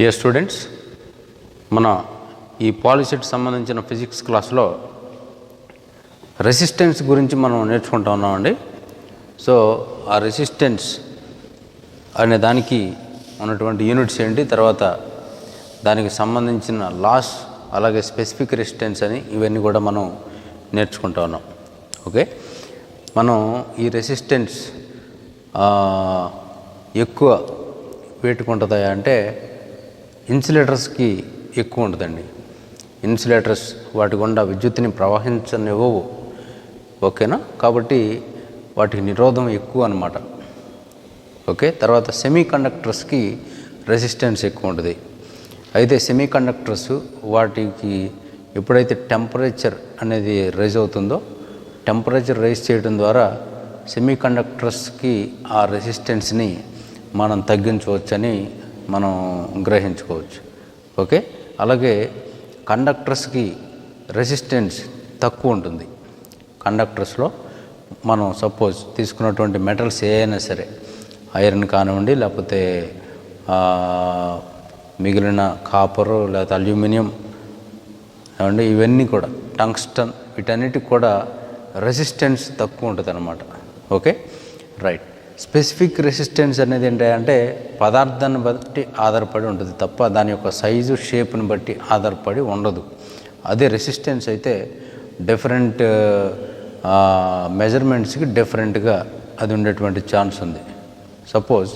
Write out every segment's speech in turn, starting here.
Dear students, మన ఈ POLYCET సంబంధించిన ఫిజిక్స్ క్లాస్లో రెసిస్టెన్స్ గురించి మనం నేర్చుకుంటా ఉన్నామండి. సో ఆ రెసిస్టెన్స్ అనే దానికి ఉన్నటువంటి యూనిట్స్ ఏంటి, తర్వాత దానికి సంబంధించిన లాస్, అలాగే స్పెసిఫిక్ రెసిస్టెన్స్ అని ఇవన్నీ కూడా మనం నేర్చుకుంటా ఉన్నాం. ఓకే, మనం ఈ రెసిస్టెన్స్ ఎక్కువ వేటికి ఉంటుందా అంటే ఇన్సులేటర్స్కి ఎక్కువ ఉంటుందండి. ఇన్సులేటర్స్ వాటి గుండా విద్యుత్తుని ప్రవహించనివ్వవు. ఓకేనా, కాబట్టి వాటికి నిరోధం ఎక్కువ అన్నమాట. ఓకే, తర్వాత సెమీ కండక్టర్స్కి రెసిస్టెన్స్ ఎక్కువ ఉంటుంది. అయితే సెమీ కండక్టర్స్ వాటికి ఎప్పుడైతే టెంపరేచర్ అనేది రైజ్ అవుతుందో, టెంపరేచర్ రైజ్ చేయడం ద్వారా సెమీ కండక్టర్స్కి ఆ రెసిస్టెన్స్ని మనం తగ్గించవచ్చని మనం గ్రహించుకోవచ్చు. ఓకే, అలాగే కండక్టర్స్కి రెసిస్టెన్స్ తక్కువ ఉంటుంది. కండక్టర్స్లో మనం సపోజ్ తీసుకున్నటువంటి మెటల్స్ ఏ అయినా సరే, ఐరన్ కానివ్వండి, లేకపోతే మిగిలిన కాపరు, లేకపోతే అల్యూమినియం ఏమండి, ఇవన్నీ కూడా టంగ్స్టన్, వీటన్నిటికి కూడా రెసిస్టెన్స్ తక్కువ ఉంటుంది అన్నమాట. Okay, right. స్పెసిఫిక్ రెసిస్టెన్స్ అనేది ఏంటంటే పదార్థాన్ని బట్టి ఆధారపడి ఉంటుంది తప్ప దాని యొక్క సైజు, షేప్ని బట్టి ఆధారపడి ఉండదు. అదే రెసిస్టెన్స్ అయితే డిఫరెంట్ మెజర్మెంట్స్కి డిఫరెంట్గా అది ఉండేటువంటి ఛాన్స్ ఉంది. సపోజ్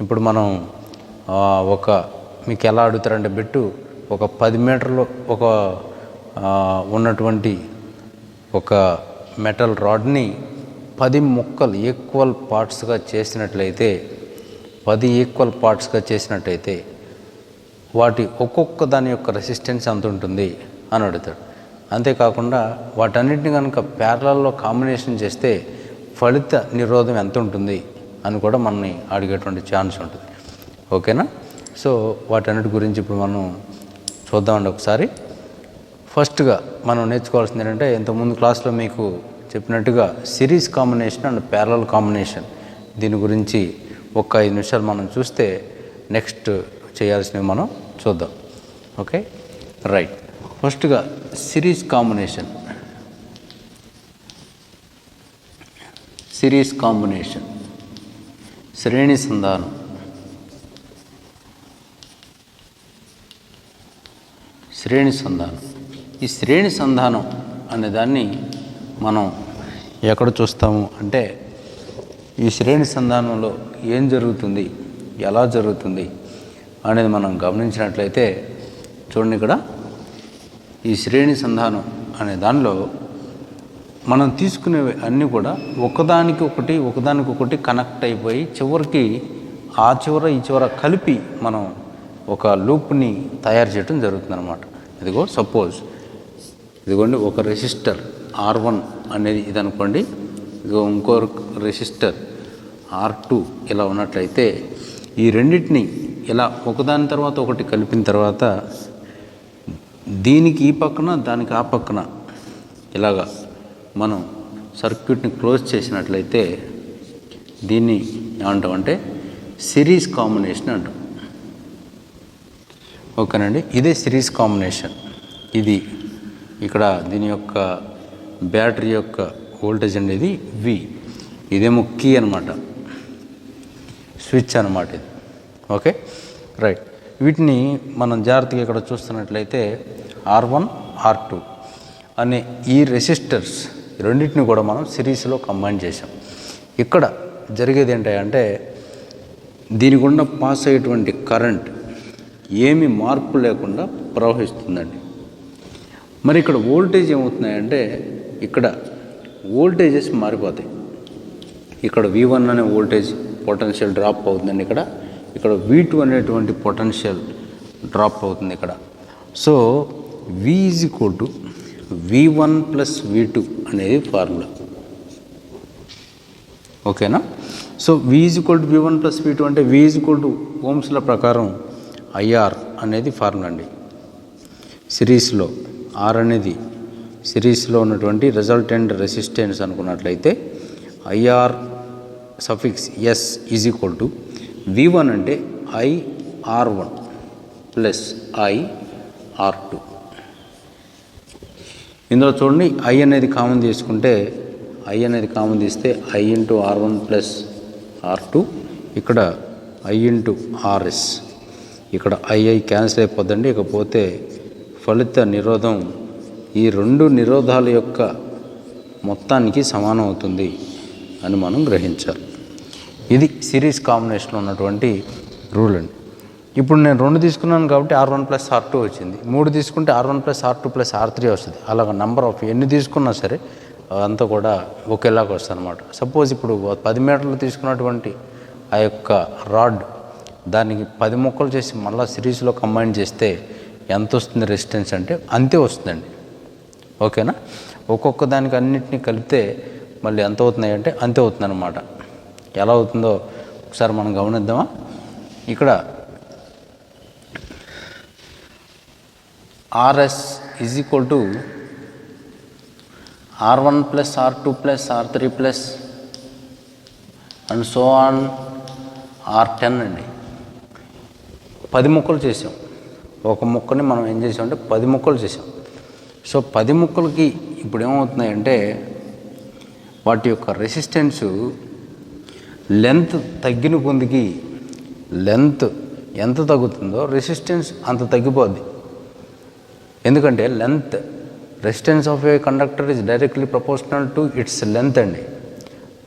ఇప్పుడు మనం మీకు ఎలా అడుగుతారంటే బిట్టు ఒక 10 మీటర్లు ఉన్నటువంటి ఒక మెటల్ రాడ్ని 10 ముక్కలు ఈక్వల్ పార్ట్స్గా చేసినట్లయితే, 10 ఈక్వల్ పార్ట్స్గా చేసినట్టయితే వాటి ఒక్కొక్క దాని యొక్క రెసిస్టెన్స్ ఎంత ఉంటుంది అని అడుగుతాడు. అంతేకాకుండా వాటన్నిటిని కనుక ప్యారలల్లో కాంబినేషన్ చేస్తే ఫలిత నిరోధం ఎంత ఉంటుంది అని కూడా మనని అడిగేటువంటి ఛాన్స్ ఉంటుంది. ఓకేనా, సో వాటన్నిటి గురించి ఇప్పుడు మనం చూద్దామండి ఒకసారి. ఫస్ట్గా మనం నేర్చుకోవాల్సింది ఏంటంటే, ఇంతకుముందు క్లాస్లో మీకు చెప్పినట్టుగా series combination and parallel combination, దీని గురించి ఒక 5 నిమిషాలు మనం చూస్తే నెక్స్ట్ చేయాల్సినవి మనం చూద్దాం. Okay, right. ఫస్ట్గా సిరీస్ కాంబినేషన్. సిరీస్ కాంబినేషన్, శ్రేణి సంధానం. శ్రేణి సంధానం, ఈ శ్రేణి సంధానం అనే దాన్ని మనం ఎక్కడ చూస్తాము అంటే, ఈ శ్రేణి సంధానంలో ఏం జరుగుతుంది, ఎలా జరుగుతుంది అనేది మనం గమనించినట్లయితే చూడండి, ఇక్కడ ఈ శ్రేణి సంధానం అనే దానిలో మనం తీసుకునేవి అన్నీ కూడా ఒకదానికొకటి కనెక్ట్ అయిపోయి చివరికి ఆ చివర ఈ చివర కలిపి మనం ఒక లూప్ని తయారు చేయడం జరుగుతుంది అన్నమాట. ఇదిగో సపోజ్ ఇదిగోండి ఒక రెసిస్టర్ R1 అనేది ఇది అనుకోండి, ఇదిగో ఇంకో రెసిస్టర్ R2 ఇలా ఉన్నట్లయితే ఈ రెండింటిని ఇలా ఒకదాని తర్వాత ఒకటి కలిపిన తర్వాత దీనికి ఈ పక్కన దానికి ఆ పక్కన ఇలాగా మనం సర్క్యూట్ని క్లోజ్ చేసినట్లయితే దీన్ని ఏమంటామంటే సిరీస్ కాంబినేషన్ అంటాం. ఓకేనండి, ఇదే సిరీస్ కాంబినేషన్. ఇది ఇక్కడ దీని యొక్క బ్యాటరీ యొక్క వోల్టేజ్ అనేది V, ఇదేమో కీ అనమాట, స్విచ్ అనమాట ఇది. Okay, right. వీటిని మనం జాగ్రత్తగా ఇక్కడ చూస్తున్నట్లయితే R1, R2 అనే ఈ రెసిస్టర్స్ రెండింటిని కూడా మనం సిరీస్లో కంబైన్ చేసాం. ఇక్కడ జరిగేది ఏంటంటే దీని గుండా పాస్ అయ్యేటువంటి కరెంట్ ఏమి మార్పు లేకుండా ప్రవహిస్తుందండి. మరి ఇక్కడ వోల్టేజ్ ఏమవుతున్నాయంటే, ఇక్కడ వోల్టేజెస్ మారిపోతాయి. ఇక్కడ V1 అనే వోల్టేజ్ పొటెన్షియల్ డ్రాప్ అవుతుందండి. ఇక్కడ V2 అనేటువంటి పొటెన్షియల్ డ్రాప్ అవుతుంది ఇక్కడ. సో V = V1 + V2 అనేది ఫార్ములా. ఓకేనా, సో V = V1 + V2 అంటే V = ఓమ్స్ల ప్రకారం IR అనేది ఫార్ములా అండి. సిరీస్లో R అనేది సిరీస్లో ఉన్నటువంటి రిజల్టెంట్ రెసిస్టెన్స్ అనుకున్నట్లయితే IR సఫిక్స్ S = V1 అంటే IR1 ప్లస్ ఐ R2. ఇందులో చూడండి ఐ అనేది కామన్ తీసుకుంటే ఐ అనేది కామన్ తీస్తే I into R1 plus R2, ఇక్కడ ఐ ఇంటూ RS, ఇక్కడ ఐ క్యాన్సిల్ అయిపోద్దండి. ఇకపోతే ఫలిత నిరోధం ఈ రెండు నిరోధాల యొక్క మొత్తానికి సమానం అవుతుంది అని మనం గ్రహించాలి. ఇది సిరీస్ కాంబినేషన్లో ఉన్నటువంటి రూల్ అండి. ఇప్పుడు నేను 2 తీసుకున్నాను కాబట్టి R1 ప్లస్ R2 వచ్చింది. 3 తీసుకుంటే R1 plus R2 plus R3 వస్తుంది. అలాగ నెంబర్ ఆఫ్ ఎన్ని తీసుకున్నా సరే అంతా కూడా ఒకేలాగా వస్తుంది అనమాట. సపోజ్ ఇప్పుడు 10 మీటర్లు తీసుకున్నటువంటి ఆ యొక్క రాడ్ దానికి 10 ముక్కలు చేసి మళ్ళీ సిరీస్లో కంబైన్ చేస్తే ఎంత వస్తుంది రెసిస్టెన్స్ అంటే అంతే వస్తుందండి. ఓకేనా? ఒక్కొక్క దానికి అన్నింటినీ కలిపితే మళ్ళీ ఎంత అవుతున్నాయి అంటే అంతే అవుతుంది అనమాట. ఎలా అవుతుందో ఒకసారి మనం గమనిద్దామా. ఇక్కడ RS is equal to R1 plus R2 plus R3 plus and so on R10 అండి. 10 ముక్కలు చేసాం. ఒక ముక్కని మనం ఏం చేసామంటే 10 ముక్కలు చేసాం. సో 10 ముక్కలకి ఇప్పుడు ఏమవుతున్నాయంటే వాటి యొక్క రెసిస్టెన్సు లెంత్ తగ్గిన కొద్దికి లెంత్ ఎంత తగ్గుతుందో రెసిస్టెన్స్ అంత తగ్గిపోద్ది. ఎందుకంటే length resistance of A conductor is directly proportional to it's length అండి.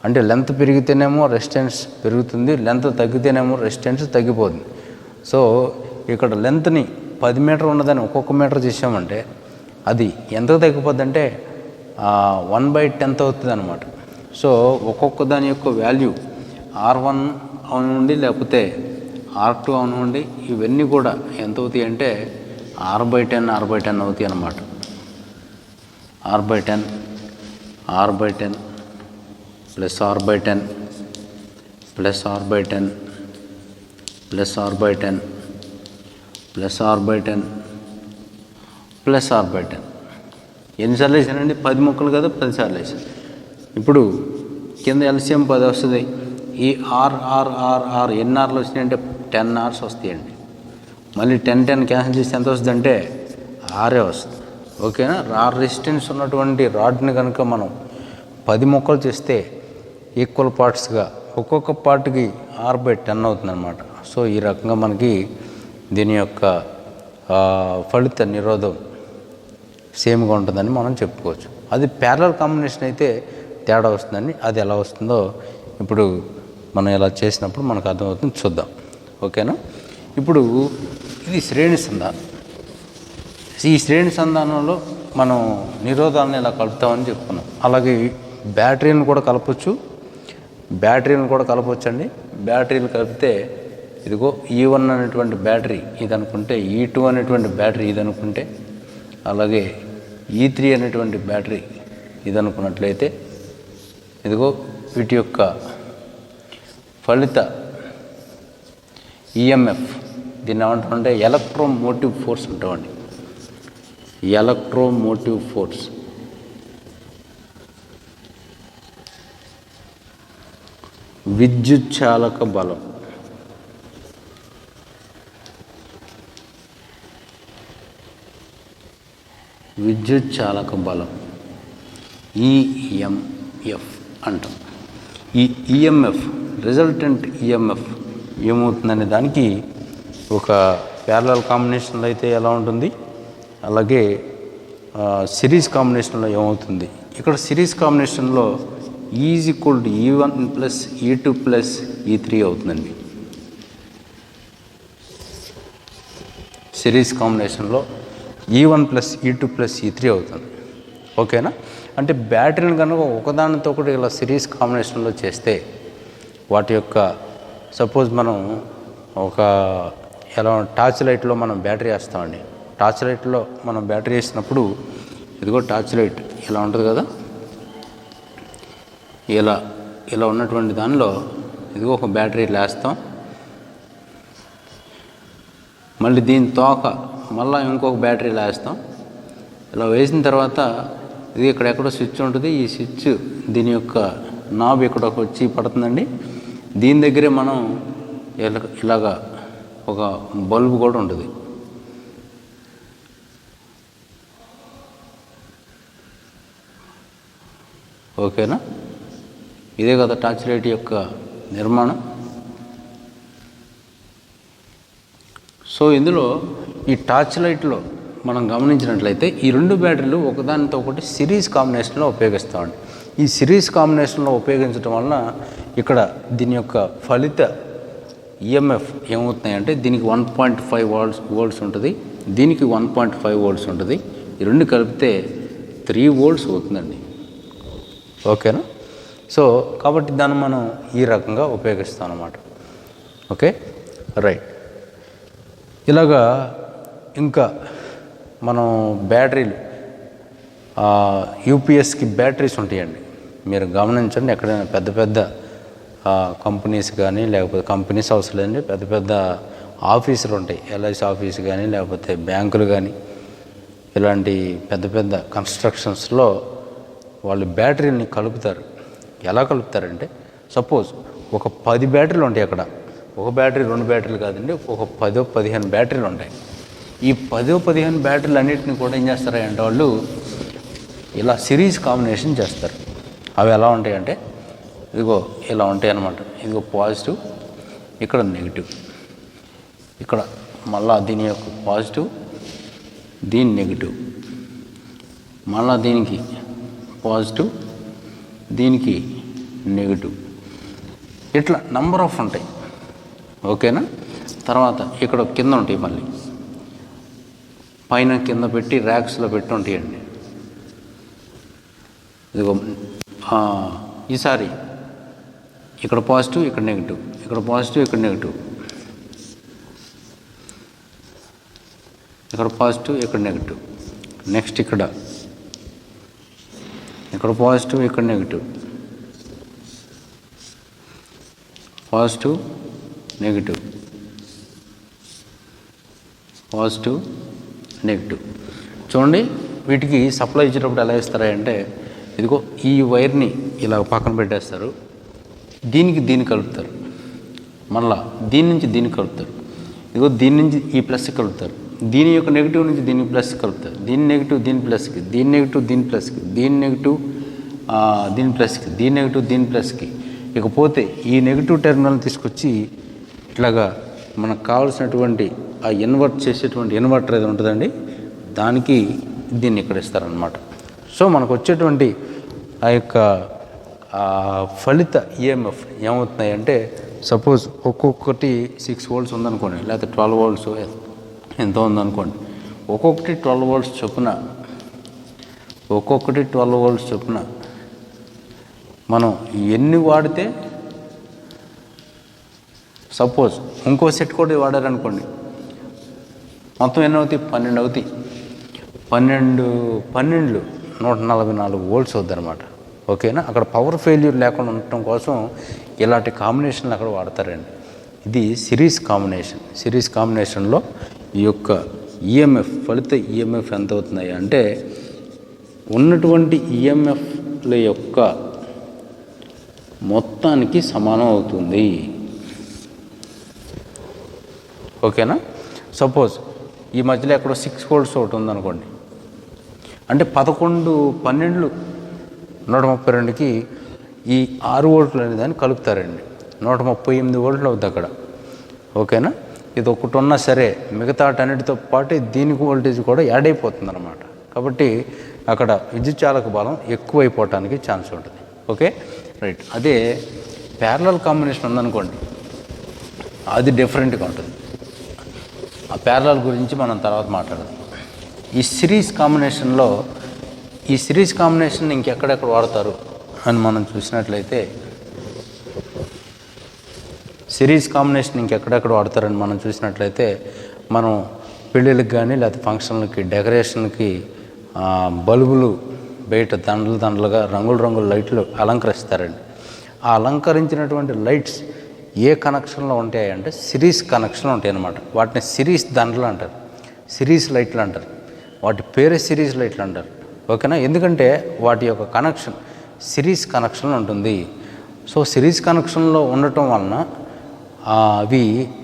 అంటే లెంత్ పెరిగితేనేమో రెసిస్టెన్స్ పెరుగుతుంది, లెంత్ తగ్గితేనేమో రెసిస్టెన్స్ తగ్గిపోతుంది. సో ఇక్కడ లెంత్ని 10 మీటర్ ఉన్నదని ఒక్కొక్క మీటర్ చేసామంటే అది ఎంత తగ్గిపోద్ది అంటే 1/10 అవుతుంది అనమాట. సో ఒక్కొక్క దాని యొక్క వాల్యూ R1 అవనివ్వండి లేకపోతే R2 అవనివ్వండి ఇవన్నీ కూడా ఎంత అవుతాయి అంటే R/10 అవుతాయి అన్నమాట. R/10 plus R/10 plus R/10 plus R/10 plus R/10 plus R/10 ఎన్నిసార్లు వేసానండి? 10 ముక్కలు కదా, 10 సార్లు వేసాను. ఇప్పుడు కింద LCM 10 వస్తుంది. ఈ R ఎన్ని ఆర్లు వచ్చినాయంటే 10 Rs వస్తాయండి. మళ్ళీ 10 క్యాన్సిల్ చేస్తే ఎంత వస్తుంది అంటే ఆరే వస్తుంది. ఓకేనా? రెసిస్టెన్స్ ఉన్నటువంటి రాడ్ని కనుక మనం 10 ముక్కలు చేస్తే ఈక్వల్ పార్ట్స్గా ఒక్కొక్క పార్ట్కి R/10 అవుతుంది అనమాట. సో ఈ రకంగా మనకి దీని యొక్క ఫలిత నిరోధం సేమ్గా ఉంటుందని మనం చెప్పుకోవచ్చు. అది ప్యారలల్ కాంబినేషన్ అయితే తేడా వస్తుందని, అది ఎలా వస్తుందో ఇప్పుడు మనం ఇలా చేసినప్పుడు మనకు అర్థమవుతుంది, చూద్దాం. ఓకేనా? ఇప్పుడు ఇది శ్రేణి సంధానం. ఈ శ్రేణి సంధానంలో మనం నిరోధాలను ఇలా కలుపుతామని చెప్పుకున్నాం. అలాగే బ్యాటరీలను కూడా కలపచ్చు అండి. బ్యాటరీలు కలిపితే ఇదిగో E1 అనేటువంటి బ్యాటరీ ఇది అనుకుంటే, E2 అనేటువంటి బ్యాటరీ ఇది అనుకుంటే, అలాగే E3 అనేటువంటి బ్యాటరీ ఇది అనుకున్నట్లయితే ఇదిగో వీటి యొక్క ఫలిత EMF దీన్ని ఏమంటామంటే ఎలక్ట్రోమోటివ్ ఫోర్స్ ఉంటామండి. ఎలక్ట్రోమోటివ్ ఫోర్స్ విద్యుచ్ఛాలక బలం. విద్యుచ్ఛాలక బలం EMF అంటాం. ఈ EMF రిజల్టెంట్ EMF ఏమవుతుందనే దానికి ఒక ప్యారలల్ కాంబినేషన్లో అయితే ఎలా ఉంటుంది, అలాగే సిరీస్ కాంబినేషన్లో ఏమవుతుంది. ఇక్కడ సిరీస్ కాంబినేషన్లో is equal to E1 plus E2 plus E3 అవుతుందండి. సిరీస్ కాంబినేషన్లో E1 plus E2 plus E3 అవుతుంది. ఓకేనా? అంటే బ్యాటరీని కనుక ఒకదానితో ఒకటి ఇలా సిరీస్ కాంబినేషన్లో చేస్తే వాటి యొక్క సపోజ్ మనం ఒక ఎలా టార్చ్ లైట్లో మనం బ్యాటరీ వేస్తామండి. టార్చ్ లైట్లో మనం బ్యాటరీ వేసినప్పుడు ఇదిగో టార్చ్ లైట్ ఇలా ఉంటుంది కదా, ఇలా ఉన్నటువంటి దానిలో ఇదిగో ఒక బ్యాటరీ వేస్తాం. మళ్ళీ దీని తోక మళ్ళీ ఇంకొక బ్యాటరీ వేస్తాం. ఇలా వేసిన తర్వాత ఇది ఇక్కడెక్కడో స్విచ్ ఉంటుంది. ఈ స్విచ్ దీని యొక్క నాబ్ ఇక్కడొక వచ్చి పడుతుందండి. దీని దగ్గరే మనం ఇలాగా ఒక బల్బు కూడా ఉంటుంది. ఓకేనా, ఇదే కదా టార్చ్ లైట్ యొక్క నిర్మాణం. సో ఇందులో ఈ టార్చ్ లైట్లో మనం గమనించినట్లయితే ఈ 2 బ్యాటరీలు ఒకదానితో ఒకటి సిరీస్ కాంబినేషన్లో ఉపయోగిస్తామండి. ఈ సిరీస్ కాంబినేషన్లో ఉపయోగించడం వలన ఇక్కడ దీని యొక్క ఫలిత ఈఎంఎఫ్ ఏమవుతున్నాయంటే దీనికి 1.5 వోల్ట్స్ ఉంటుంది, దీనికి 1.5 వోల్ట్స్ ఉంటుంది. ఈ 2 కలిపితే 3 వోల్ట్స్ అవుతుందండి. ఓకేనా, సో కాబట్టి దాన్ని మనం ఈ రకంగా ఉపయోగిస్తాం అన్నమాట. Okay, right. ఇలాగా ఇంకా మనం బ్యాటరీలు యూపీఎస్కి బ్యాటరీస్ ఉంటాయండి. మీరు గమనించండి, ఎక్కడైనా పెద్ద పెద్ద కంపెనీస్ కానీ, లేకపోతే కంపెనీస్ అవసరం లేదండి, పెద్ద పెద్ద ఆఫీసులు ఉంటాయి, ఎల్ఐసి ఆఫీస్ కానీ, లేకపోతే బ్యాంకులు కానీ, ఇలాంటి పెద్ద పెద్ద కన్స్ట్రక్షన్స్లో వాళ్ళు బ్యాటరీని కలుపుతారు. ఎలా కలుపుతారంటే, సపోజ్ ఒక 10 బ్యాటరీలు ఉంటాయి అక్కడ. ఒక బ్యాటరీ 2 బ్యాటరీలు కాదండి, ఒక 10-15 బ్యాటరీలు ఉంటాయి. ఈ 10-15 బ్యాటరీలు అన్నింటినీ కూడా ఏం చేస్తారంటే వాళ్ళు ఇలా సిరీస్ కాంబినేషన్ చేస్తారు. అవి ఎలా ఉంటాయంటే ఇదిగో ఇలా ఉంటాయి అన్నమాట. ఇదిగో పాజిటివ్, ఇక్కడ నెగిటివ్, ఇక్కడ మళ్ళా దీని యొక్క పాజిటివ్, దీని నెగిటివ్, మళ్ళా దీనికి పాజిటివ్, దీనికి నెగిటివ్, ఇట్లా నంబర్ ఆఫ్ ఉంటాయి. ఓకేనా, తర్వాత ఇక్కడ కింద ఉంటాయి, మళ్ళీ పైన కింద పెట్టి ర్యాక్స్లో పెట్టి ఉంటాయండి. ఇదిగో ఈసారి ఇక్కడ పాజిటివ్, ఇక్కడ నెగిటివ్, ఇక్కడ పాజిటివ్, ఇక్కడ నెగిటివ్, ఇక్కడ పాజిటివ్, ఇక్కడ నెగిటివ్. నెక్స్ట్ ఇక్కడ పాజిటివ్, ఇక్కడ negative, positive, negative, positive, negative. చూడండి, వీటికి సప్లై ఇచ్చేటప్పుడు ఎలా ఇస్తారా అంటే ఇదిగో ఈ వైర్ని ఇలా పక్కన పెట్టేస్తారు, దీన్ని కలుపుతారు, మళ్ళా దీని నుంచి దీన్ని కలుపుతారు, ఇదిగో దీని నుంచి ఈ ప్లస్ కలుపుతారు, దీని యొక్క నెగిటివ్ నుంచి దీని ప్లస్ కలుపుతారు, దీని నెగిటివ్ దీని ప్లస్కి, దీని నెగిటివ్ దీని ప్లస్కి, దీని నెగిటివ్ దీని ప్లస్కి, దీని నెగిటివ్ దీని ప్లస్కి. ఇకపోతే ఈ నెగిటివ్ టెర్మినల్ తీసుకొచ్చి ఇట్లాగా మనకు కావాల్సినటువంటి ఆ ఇన్వర్ట్ చేసేటువంటి ఇన్వర్టర్ ఏది ఉంటుందండి, దానికి దీన్ని ఇక్కడ ఇస్తారనమాట. సో మనకు వచ్చేటువంటి ఆ యొక్క ఫలిత ఈఎంఎఫ్ ఏమవుతున్నాయంటే, సపోజ్ ఒక్కొక్కటి 6 వోల్ట్స్ ఉందనుకోండి, లేకపోతే 12 వోల్ట్స్ ఎంతో ఉందనుకోండి, ఒక్కొక్కటి 12 వోల్ట్స్ చొప్పున మనం ఎన్ని వాడితే, సపోజ్ ఇంకో సెట్ కూడా వాడారనుకోండి, మొత్తం ఎన్ని అవుతాయి, 12 అవుతాయి. 12 144 వోల్ట్స్ అవుద్ది అనమాట. ఓకేనా, అక్కడ పవర్ ఫెయిల్యూర్ లేకుండా ఉండటం కోసం ఇలాంటి కాంబినేషన్లు అక్కడ వాడతారండి. ఇది సిరీస్ కాంబినేషన్. సిరీస్ కాంబినేషన్లో ఈ యొక్క ఈఎంఎఫ్ ఫలిత ఈఎంఎఫ్ ఎంత అవుతున్నాయి అంటే ఉన్నటువంటి ఈఎంఎఫ్ల యొక్క మొత్తానికి సమానం అవుతుంది. ఓకేనా, సపోజ్ ఈ మధ్యలో ఎక్కడో 6 వోల్ట్స్ ఒకటి ఉందనుకోండి, అంటే 11 12 132కి ఈ 6 వోల్ట్లు అనే దాన్ని కలుపుతారండి. 138 వోల్ట్లు అవుతుంది అక్కడ. ఓకేనా, ఇది ఒకటి ఉన్నా సరే మిగతాటన్నిటితో పాటు దీనికి వోల్టేజ్ కూడా యాడ్ అయిపోతుంది అన్నమాట. కాబట్టి అక్కడ విద్యుత్ చాలక బలం ఎక్కువైపోవటానికి ఛాన్స్ ఉంటుంది. Okay, right. అదే ప్యారలల్ కాంబినేషన్ ఉందనుకోండి, అది డిఫరెంట్గా ఉంటుంది. ఆ ప్యారలల్ గురించి మనం తర్వాత మాట్లాడదాం. ఈ సిరీస్ కాంబినేషన్ ఇంకెక్కడెక్కడ వాడతారు అని మనం చూసినట్లయితే, మనం పెళ్ళిళ్ళకి కానీ లేకపోతే ఫంక్షన్లకి డెకరేషన్కి బల్బులు బయట దండలుగా రంగుల లైట్లు అలంకరిస్తారండి. ఆ అలంకరించినటువంటి లైట్స్ ఏ కనెక్షన్లో ఉంటాయంటే సిరీస్ కనెక్షన్లో ఉంటాయి అన్నమాట. వాటిని సిరీస్ దండలు అంటారు, సిరీస్ లైట్లు అంటారు, వాటి పేరే సిరీస్ లైట్లు అంటారు. ఓకేనా, ఎందుకంటే వాటి యొక్క కనెక్షన్ సిరీస్ కనెక్షన్లో ఉంటుంది. సో సిరీస్ కనెక్షన్లో ఉండటం వలన అవి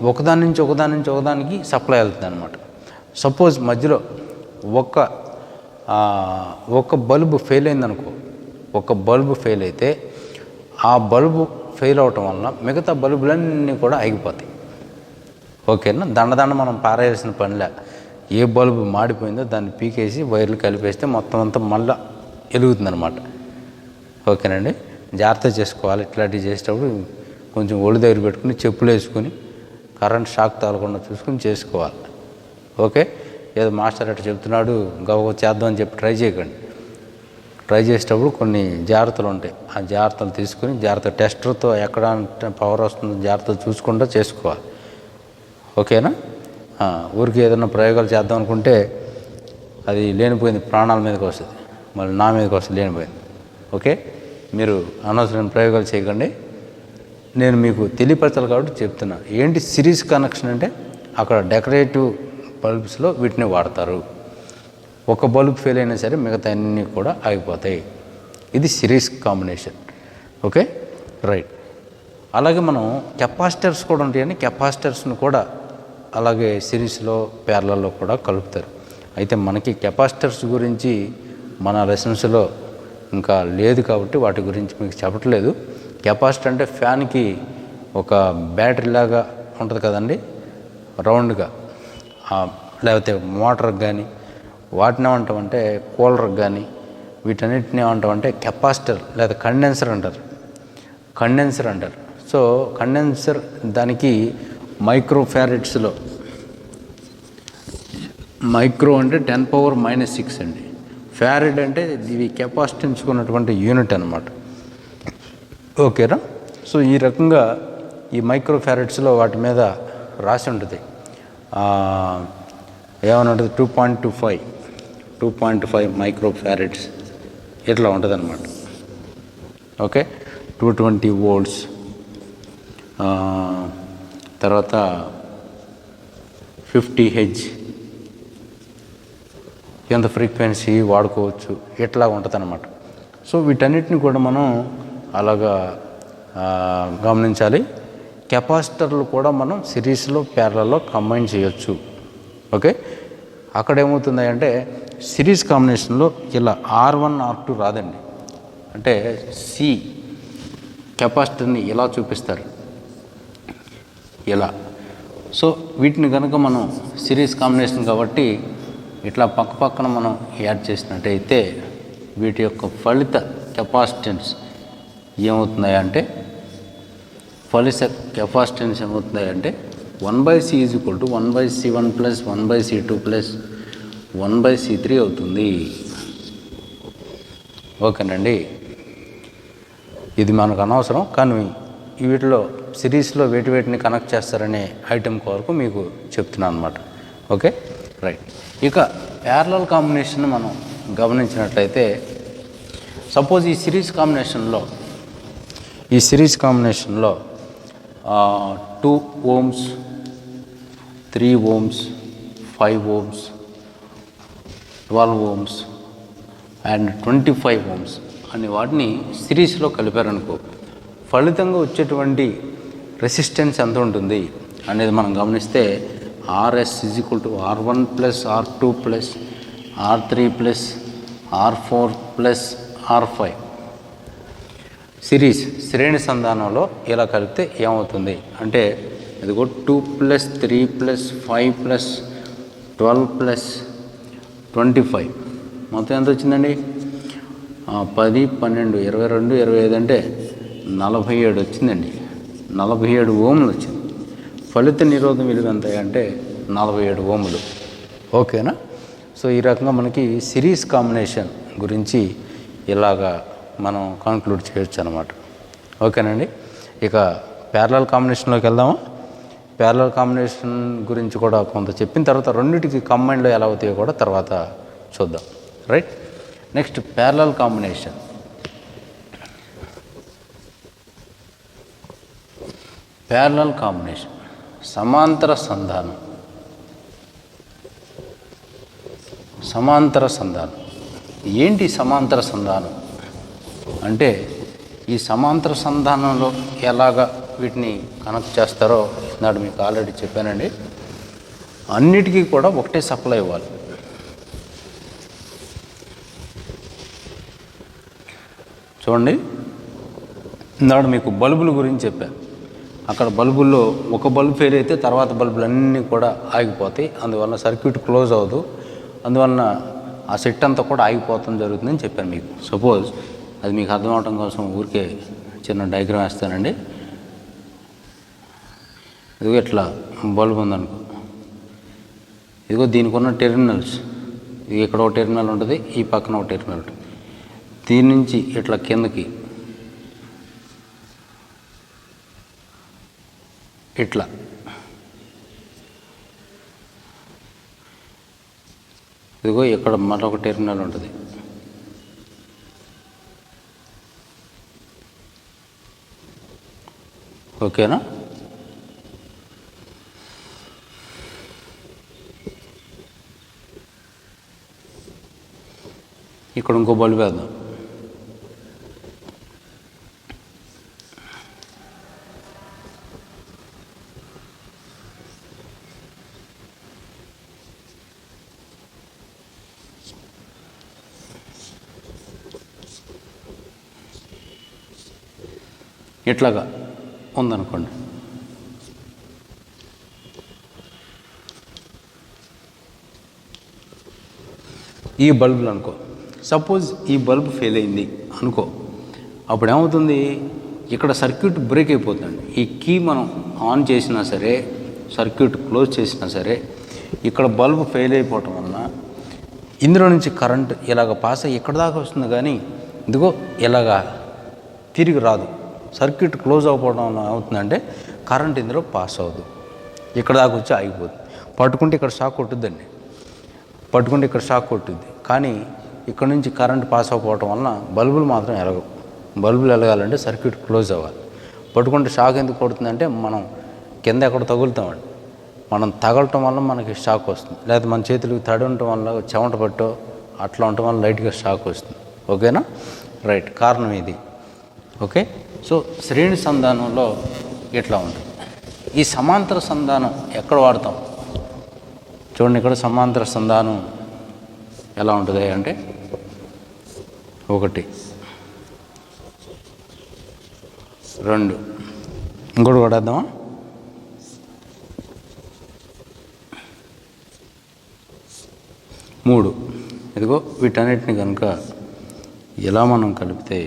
ఒకదాని నుంచి ఒకదానికి సప్లై వెళ్తుంది అనమాట. సపోజ్ మధ్యలో ఒక బల్బు ఫెయిల్ అయిందనుకో, ఒక బల్బు ఫెయిల్ అయితే ఆ బల్బు ఫెయిల్ అవటం వలన మిగతా బల్బులన్నీ కూడా ఆగిపోతాయి. ఓకేనా? దండ మనం పారేయాల్సిన పనిలే. ఏ బల్బు మాడిపోయిందో దాన్ని పీకేసి వైర్లు కలిపేస్తే మొత్తం అంతా మళ్ళీ వెలుగుతుందనమాట. ఓకేనండి? జాగ్రత్త చేసుకోవాలి. ఇట్లాంటివి చేసేటప్పుడు కొంచెం ఒళ్ళు దగ్గర పెట్టుకుని చెప్పులు వేసుకుని కరెంట్ షాక్ తగలకుండా చూసుకుని చేసుకోవాలి. ఓకే? ఏదో మాస్టర్ అట్లా చెప్తున్నాడు గవ చేద్దామని చెప్పి ట్రై చేయకండి. ట్రై చేసేటప్పుడు కొన్ని జాగ్రత్తలు ఉంటాయి. ఆ జాగ్రత్తలు తీసుకుని జాగ్రత్త టెస్టర్తో ఎక్కడ పవర్ వస్తుందో జాగ్రత్తలు చూసుకుంటూ చేసుకోవాలి. ఓకేనా? ఊరికి ఏదైనా ప్రయోగాలు చేద్దాం అనుకుంటే అది లేనిపోయింది ప్రాణాల మీదకి వస్తుంది, మళ్ళీ నా మీదకి వస్తుంది లేనిపోయింది. ఓకే? మీరు అనవసరమైన ప్రయోగాలు చేయకండి. నేను మీకు తెలియపరచాలి కాబట్టి చెప్తున్నా. ఏంటి సిరీస్ కనెక్షన్ అంటే అక్కడ డెకరేటివ్ బల్బ్స్లో వీటిని వాడతారు. ఒక బల్బ్ ఫెయిల్ అయినా సరే మిగతా అన్నీ కూడా ఆగిపోతాయి. ఇది సిరీస్ కాంబినేషన్. ఓకే? రైట్. అలాగే మనం కెపాసిటర్స్ కూడా ఉంటాయని కెపాసిటర్స్ని కూడా అలాగే సిరీస్లో ప్యారలల్లో కూడా కలుపుతారు. అయితే మనకి కెపాసిటర్స్ గురించి మన లెసన్స్లో ఇంకా లేదు కాబట్టి వాటి గురించి మీకు చెప్పట్లేదు. కెపాసిటర్ అంటే ఫ్యాన్కి ఒక బ్యాటరీ లాగా ఉంటుంది కదండి, రౌండ్గా. లేకపోతే మోటార్కి కానీ వాటిని ఏమంటామంటే కూలర్కి కానీ వీటన్నిటిని ఏమంటామంటే కెపాసిటర్ లేదా కండెన్సర్ అంటారు. సో కండెన్సర్ దానికి మైక్రో ఫ్యారెడ్స్లో, మైక్రో అంటే 10⁻⁻⁶ అండి. ఫ్యారెడ్ అంటే ఇవి కెపాసిటెన్స్ ఉన్నటువంటి యూనిట్ అనమాట. ఓకేనా? సో ఈ రకంగా ఈ మైక్రో ఫ్యారెడ్స్లో వాటి మీద రాసి ఉంటుంది. ఏమని ఉంటుంది? 2.25 మైక్రో ఫ్యారెడ్స్ ఇట్లా ఉంటుంది అనమాట. ఓకే? 220 volts, తర్వాత 50 Hz ఎంత ఫ్రీక్వెన్సీ వాడుకోవచ్చు, ఇట్లా ఉంటుంది అనమాట. సో వీటన్నిటిని కూడా మనం అలాగా గమనించాలి. కెపాసిటర్లు కూడా మనం సిరీస్లో ప్యారలల్లో కంబైన్ చేయొచ్చు. ఓకే? అక్కడ ఏమవుతుంది అంటే సిరీస్ కాంబినేషన్లో ఇలా R1 R2 రాదండి. అంటే సి కెపాసిటర్ని ఇలా చూపిస్తారు, ఇలా. సో వీటిని కనుక మనం సిరీస్ కాంబినేషన్ కాబట్టి ఇట్లా పక్క పక్కన మనం యాడ్ చేసినట్టయితే వీటి యొక్క ఫలిత capacitance ఏమవుతున్నాయంటే ఏమవుతున్నాయంటే 1/C = 1/C1 + 1/C2 + 1/C3 అవుతుంది. ఓకేనండి? ఇది మనకు అనవసరం, కానీ వీటిలో సిరీస్లో వేటిని కనెక్ట్ చేస్తారనే ఐటెం కొరకు మీకు చెప్తున్నాను అనమాట. ఓకే? రైట్. ఇక ప్యారలల్ కాంబినేషన్ మనం గమనించినట్లయితే సపోజ్ ఈ సిరీస్ కాంబినేషన్లో 2 ohms, 3 ohms, 5 ohms, 12 ohms and 25 ohms అనే వాటిని సిరీస్లో కలిపారనుకో, ఫలితంగా వచ్చేటువంటి రెసిస్టెన్స్ ఎంత ఉంటుంది అనేది మనం గమనిస్తే RS = R1 + R2 + R3 + R4 + R5 series శ్రేణి సంధానంలో ఇలా కలిపితే ఏమవుతుంది అంటే ఇదిగో 2 + 3 + 5 + 12 + 25 మొత్తం ఎంత వచ్చిందండి? 10, 12, 22, 25 అంటే 47 వచ్చిందండి. 47 ఓంలు వచ్చింది. ఫలిత నిరోధం విలువ ఎంత అంటే 47 ఓంలు. ఓకేనా? సో ఈ రకంగా మనకి సిరీస్ కాంబినేషన్ గురించి ఇలాగా మనం కంక్లూడ్ చేయొచ్చు అనమాట. ఓకేనండి? ఇక ప్యారలల్ కాంబినేషన్లోకి వెళ్దామా? ప్యారలల్ కాంబినేషన్ గురించి కూడా కొంత చెప్పిన తర్వాత రెండింటికి కంబైన్లో ఎలా అవుతాయో కూడా తర్వాత చూద్దాం. Right? Next parallel combination. Parallel combination సమాంతర సంధానం. ఏంటి సమాంతర సంధానం అంటే ఈ సమాంతర సంధానంలో ఎలాగా వీటిని కనెక్ట్ చేస్తారో నాడు మీకు ఆల్రెడీ చెప్పానండి. అన్నిటికీ కూడా ఒకటే సప్లై ఇవ్వాలి. చూడండి, ఇందాక మీకు బల్బుల గురించి చెప్పాను. అక్కడ బల్బుల్లో ఒక బల్బు ఫెయిల్ అయితే తర్వాత బల్బులు అన్నీ కూడా ఆగిపోతాయి. అందువల్ల సర్క్యూట్ క్లోజ్ అవ్వదు. అందువలన ఆ సెట్ అంతా కూడా ఆగిపోవడం జరుగుతుందని చెప్పాను మీకు. సపోజ్ అది మీకు అర్థం అవడం కోసం ఊరికే చిన్న డయాగ్రామ్ వేస్తానండి. ఇదిగో ఇట్లా బల్బు ఉందనుకో, ఇదిగో దీనికి ఉన్న టెర్మినల్స్, ఇది ఇక్కడ ఒక టెర్మినల్ ఉంటుంది, ఈ పక్కన ఒక టెర్మినల్ ఉంటుంది. దీని నుంచి ఇట్లా కిందకి ఇట్లా ఇదిగో ఇక్కడ మరొక టెర్మినల్ ఉంటుంది. ఓకేనా? ఇక్కడ ఇంకో బల్బు వేద్దాం. ఇట్లాగా ఉందనుకోండి. ఈ బల్బులు అనుకో, సపోజ్ ఈ బల్బ్ ఫెయిల్ అయింది అనుకో, అప్పుడు ఏమవుతుంది, ఇక్కడ సర్క్యూట్ బ్రేక్ అయిపోతుంది. ఈ కీ మనం ఆన్ చేసినా సరే, సర్క్యూట్ క్లోజ్ చేసినా సరే, ఇక్కడ బల్బ్ ఫెయిల్ అయిపోవటం వలన ఇందులో నుంచి కరెంట్ ఇలాగ పాస్ అయ్యి ఇక్కడ దాకా వస్తుంది, కానీ ఇదిగో ఇలాగా తిరిగి రాదు. సర్క్యూట్ క్లోజ్ అవ్వడం వల్ల ఏమవుతుందంటే కరెంట్ ఇందులో పాస్ అవ్వదు, ఇక్కడ దాకా వచ్చి ఆగిపోతుంది. పట్టుకుంటే ఇక్కడ షాక్ కొట్టుద్దండి, పట్టుకుంటే ఇక్కడ షాక్ కొట్టుద్ది, కానీ ఇక్కడ నుంచి కరెంట్ పాస్ అవ్వకపోవటం వలన బల్బులు మాత్రం ఎలగవు. బల్బులు ఎలగాలంటే సర్క్యూట్ క్లోజ్ అవ్వాలి. పట్టుకుంటే షాక్ ఎందుకు కొడుతుందంటే మనం కింద ఎక్కడ తగులుతామండి, మనం తగలటం వల్ల మనకి షాక్ వస్తుంది. లేదా మన చేతులకు తడి ఉండటం వల్ల చెమట పట్టో అట్లా ఉండటం వల్ల లైట్గా షాక్ వస్తుంది. ఓకేనా? రైట్, కారణం ఇది. ఓకే, సో శ్రేణి సంధానంలో ఇట్లా ఉంటుంది. ఈ సమాంతర సంధానం ఎక్కడ వాడతాం చూడండి. ఇక్కడ సమాంతర సంధానం ఎలా ఉంటుంది అంటే 1 2 ఇంకోటి కొడేద్దామా? 3. ఇదిగో వీటన్నిటిని కనుక ఎలా మనం కలిపితే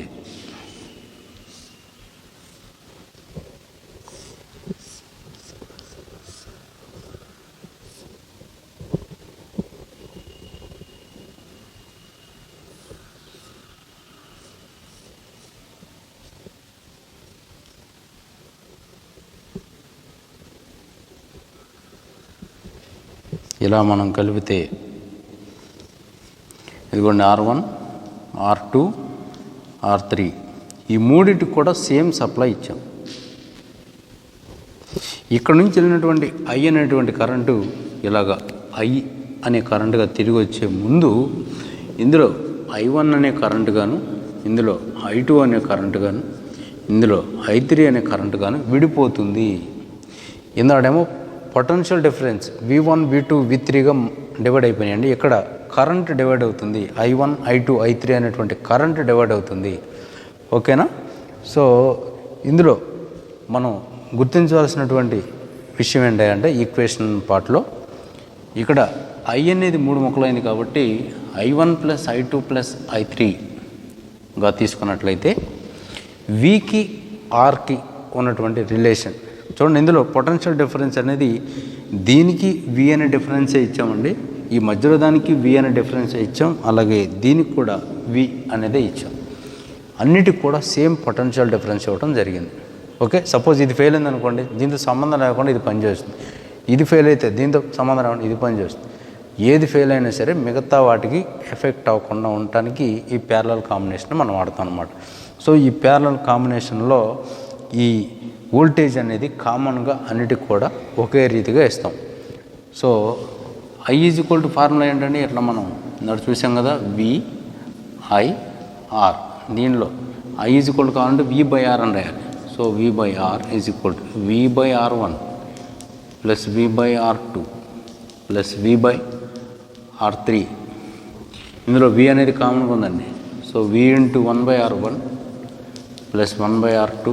ఇదిగోండి R1 R2 R3 ఈ మూడింటికి కూడా సేమ్ సప్లై ఇచ్చాం. ఇక్కడ నుంచి వెళ్ళినటువంటి I అనేటువంటి కరెంటు ఇలాగా I అనే కరెంటుగా తిరిగి వచ్చే ముందు ఇందులో I1 అనే కరెంటు గాను, ఇందులో I2 అనే కరెంటు గాను, ఇందులో I3 అనే కరెంటు గాను విడిపోతుంది. ఇందాడేమో పొటెన్షియల్ డిఫరెన్స్ V1 V2 V3గా డివైడ్ అయిపోయినాయండి. ఇక్కడ కరెంట్ డివైడ్ అవుతుంది. I1 I2 I3 అనేటువంటి కరెంట్ డివైడ్ అవుతుంది. ఓకేనా? సో ఇందులో మనం గుర్తించవలసినటువంటి విషయం ఏంటంటే ఈక్వేషన్ పార్ట్లో ఇక్కడ I అనేది 3 ముక్కలైంది కాబట్టి I1 + I2 + I3గా తీసుకున్నట్లయితే Vకి Rకి ఉన్నటువంటి రిలేషన్ చూడండి. ఇందులో పొటెన్షియల్ డిఫరెన్స్ అనేది దీనికి V అనే డిఫరెన్సే ఇచ్చామండి, ఈ మధ్యలో దానికి V అనే డిఫరెన్సే ఇచ్చాం, అలాగే దీనికి కూడా V అనేదే ఇచ్చాం. అన్నిటికి కూడా సేమ్ పొటెన్షియల్ డిఫరెన్స్ ఇవ్వడం జరిగింది. ఓకే, సపోజ్ ఇది ఫెయిల్ అయింది అనుకోండి, దీంతో సంబంధం లేకుండా ఇది పనిచేస్తుంది. ఇది ఫెయిల్ అయితే దీంతో సంబంధం లేకుండా ఇది పనిచేస్తుంది. ఏది ఫెయిల్ అయినా సరే మిగతా వాటికి ఎఫెక్ట్ అవ్వకుండా ఉండటానికి ఈ ప్యారలల్ కాంబినేషన్ మనం వాడతాం అన్నమాట. సో ఈ ప్యారలల్ కాంబినేషన్లో ఈ వోల్టేజ్ అనేది కామన్గా అన్నిటికి కూడా ఒకే రీతిగా ఇస్తాం. సో I = ఫార్ములా ఏంటంటే ఇట్లా మనం చూసాం కదా, VIR. దీనిలో I = కావాలంటే V/R అని రాయాలి. So V/R = V/R1 + V/R2 + V/R3. ఇందులో V అనేది కామన్గా ఉందండి. So V × 1/R1 plus 1/R2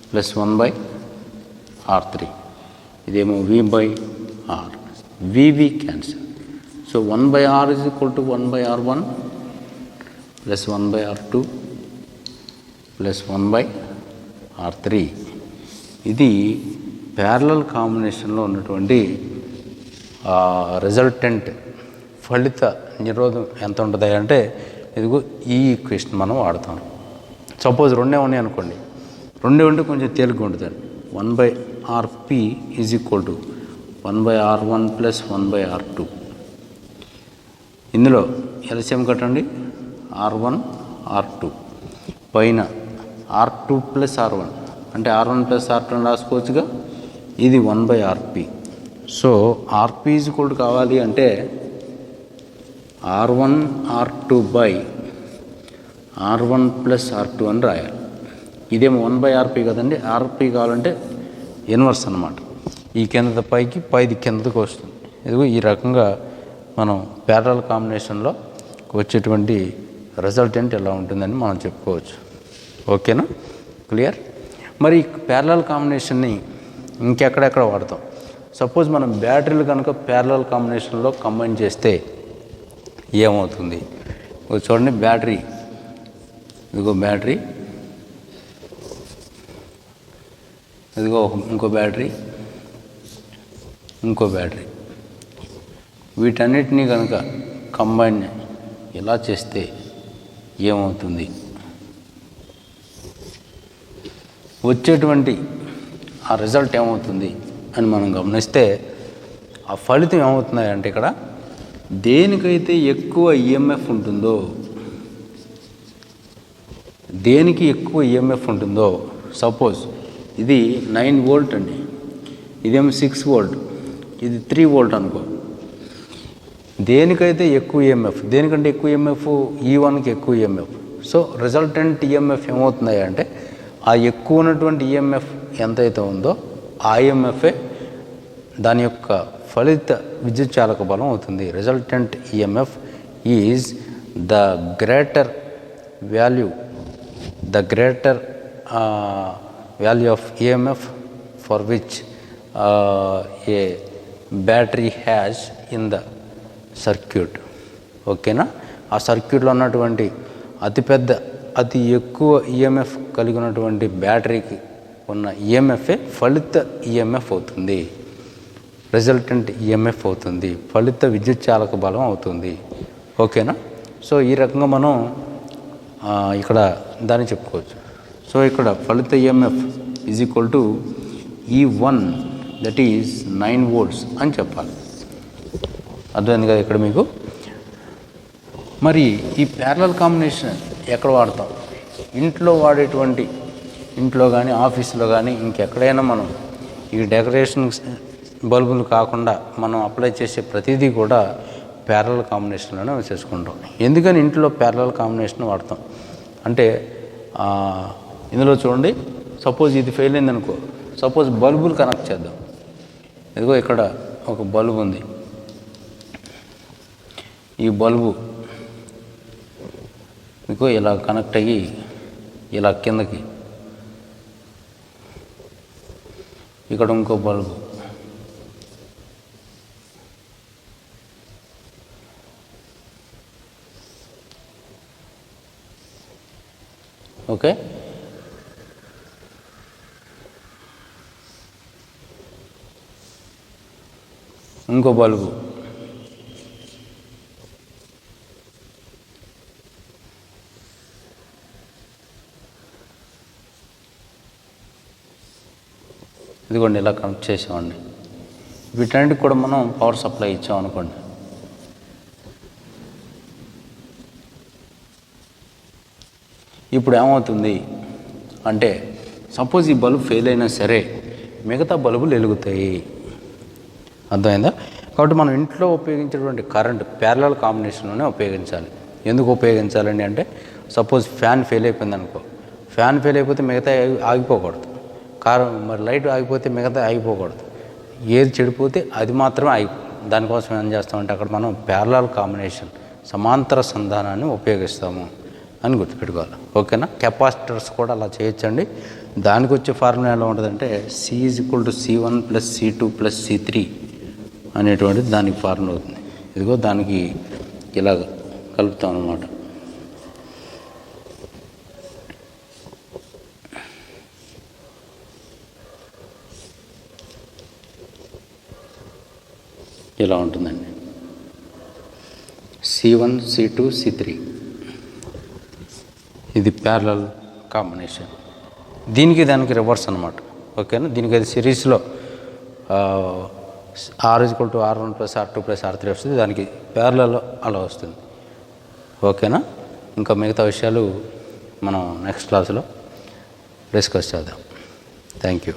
plus 1/R3. ఇదేమో V/R. VV cancel. So 1/R is equal to 1/R1 plus 1/R2 plus 1/R3. ఇది ప్యారలల్ కాంబినేషన్లో ఉన్నటువంటి రిజల్టెంట్ ఫలిత నిరోధం ఎంత ఉంటుంది అంటే ఇదిగో ఈ ఈక్వేషన్ మనం వాడతాం. సపోజ్ రెండే ఉన్నాయి అనుకోండి, రెండే ఉంటే కొంచెం తేలిగ్గా ఉంటుంది. 1/RP is equal to 1/R1 plus 1/R2. ఇందులో ఎల్సిఎం కట్టండి, R1 R2 పైన R2 ప్లస్ R1 అంటే R1 ప్లస్ R2 రాసుకోవచ్చుగా. ఇది 1/RP. So RP is equal to కావాలి అంటే R1 R2 by R1 plus R2 అని రాయాలి. ఇదేమో 1/RP కదండి. RP కావాలంటే ఇన్వర్స్ అన్నమాట. ఈ కింద పైకి పైది కిందకు వస్తుంది. ఇదిగో ఈ రకంగా మనం ప్యారలల్ కాంబినేషన్లో వచ్చేటువంటి రిజల్టెంట్ ఎలా ఉంటుందని మనం చెప్పుకోవచ్చు. ఓకేనా, క్లియర్? మరి ప్యారలల్ కాంబినేషన్ని ఇంకెక్కడెక్కడ వాడతాం? సపోజ్ మనం బ్యాటరీలు కనుక ప్యారలల్ కాంబినేషన్లో కంబైన్ చేస్తే ఏమవుతుంది? చూడండి, బ్యాటరీ, ఇదిగో బ్యాటరీ, ఇదిగో ఇంకో బ్యాటరీ, ఇంకో బ్యాటరీ. వీటన్నిటినీ కనుక కంబైన్ ఇలా చేస్తే ఏమవుతుంది? వచ్చేటువంటి ఆ రిజల్ట్ ఏమవుతుంది అని మనం గమనిస్తే ఆ ఫలితం ఏమవుతుంది అంటే ఇక్కడ దేనికైతే ఎక్కువ ఈఎంఎఫ్ ఉంటుందో, దేనికి ఎక్కువ ఈఎంఎఫ్ ఉంటుందో, సపోజ్ ఇది 9 వోల్ట్ అండి, ఇదేమో 6 వోల్ట్, ఇది 3 వోల్ట్ అనుకో. దేనికైతే ఎక్కువ ఈఎంఎఫ్, దేనికంటే ఎక్కువ ఈఎంఎఫ్, ఈ1కి ఎక్కువ ఈఎంఎఫ్. సో రిజల్టెంట్ ఈఎంఎఫ్ ఏమవుతుంది అంటే ఆ ఎక్కువ ఉన్నటువంటి ఈఎంఎఫ్ ఎంతైతే ఉందో ఆ ఈఎంఎఫే దాని యొక్క ఫలిత విద్యుత్ చాలక బలం అవుతుంది. Resultant EMF is the greater value of EMF for which A battery has in the circuit. ఓకేనా? ఆ సర్క్యూట్లో ఉన్నటువంటి అతి ఎక్కువ ఈఎంఎఫ్ కలిగి ఉన్నటువంటి బ్యాటరీకి ఉన్న ఈఎంఎఫే ఫలిత ఈఎంఎఫ్ అవుతుంది, రిజల్టెంట్ ఈఎంఎఫ్ అవుతుంది, ఫలిత విద్యుత్ చాలక బలం అవుతుంది. ఓకేనా? సో ఈ రకంగా మనం ఇక్కడ దాన్ని చెప్పుకోవచ్చు. సో ఇక్కడ ఫలిత EMF is equal to E1 that is 9 volts అని చెప్పాలి. అర్థమైంది కదా ఇక్కడ మీకు? మరి ఈ ప్యారలల్ కాంబినేషన్ ఎక్కడ వాడతాం? ఇంట్లో కానీ ఆఫీసులో కానీ ఇంకెక్కడైనా మనం ఈ డెకరేషన్ బల్బులు కాకుండా మనం అప్లై చేసే ప్రతిదీ కూడా ప్యారలల్ కాంబినేషన్లోనే చేసుకుంటాం. ఎందుకని ఇంట్లో ప్యారలల్ కాంబినేషన్ వాడతాం అంటే ఇందులో చూడండి, సపోజ్ ఇది ఫెయిల్ అయింది అనుకో, సపోజ్ బల్బులు కనెక్ట్ చేద్దాం. ఇదిగో ఇక్కడ ఒక బల్బు ఉంది, ఈ బల్బు మీకు ఇలా కనెక్ట్ అయ్యి ఇలా కిందకి, ఇక్కడ ఇంకో బల్బు, ఓకే. ఇంకో బల్బు, ఇదిగోండి ఇలా కనెక్ట్ చేసామండి. వీటన్నిటికి కూడా మనం పవర్ సప్లై ఇచ్చాం అనుకోండి. ఇప్పుడు ఏమవుతుంది అంటే సపోజ్ ఈ బల్బు ఫెయిల్ అయినా సరే మిగతా బల్బులు వెలుగుతాయి. అర్థమైందా? కాబట్టి మనం ఇంట్లో ఉపయోగించేటువంటి కరెంట్ ప్యారలల్ కాంబినేషన్లోనే ఉపయోగించాలి. ఎందుకు ఉపయోగించాలండి అంటే సపోజ్ ఫ్యాన్ ఫెయిల్ అయిపోయింది అనుకో, ఫ్యాన్ ఫెయిల్ అయిపోతే మిగతా ఆగిపోకూడదు. మరి లైట్ ఆగిపోతే మిగతా ఆగిపోకూడదు. ఏది చెడిపోతే అది మాత్రమే దానికోసం ఏం చేస్తామంటే అక్కడ మనం ప్యారలల్ కాంబినేషన్, సమాంతర సంధానాన్ని ఉపయోగిస్తాము. అని గుర్తుపెట్టుకోవాలి. ఓకేనా? కెపాసిటర్స్ కూడా అలా చేయొచ్చండి. దానికి వచ్చే ఫార్ములా ఎలా ఉంటుందంటే C=C1 + C2 + C3 అనేటువంటిది దానికి ఫార్ములా అవుతుంది. ఇదిగో దానికి ఇలా కలుపుతాం అన్నమాట. ఇలా ఉంటుందండి. C1 C2 C3 ఇది ప్యారలల్ కాంబినేషన్. దీనికి దానికి రివర్స్ అనమాట. ఓకేనా? దీనికి అది సిరీస్లో R=R1 + R2 + R3 వస్తుంది. దానికి ప్యారలల్ అలా వస్తుంది. ఓకేనా? ఇంకా మిగతా విషయాలు మనం నెక్స్ట్ క్లాస్లో డిస్కస్ చేద్దాం. Thank you.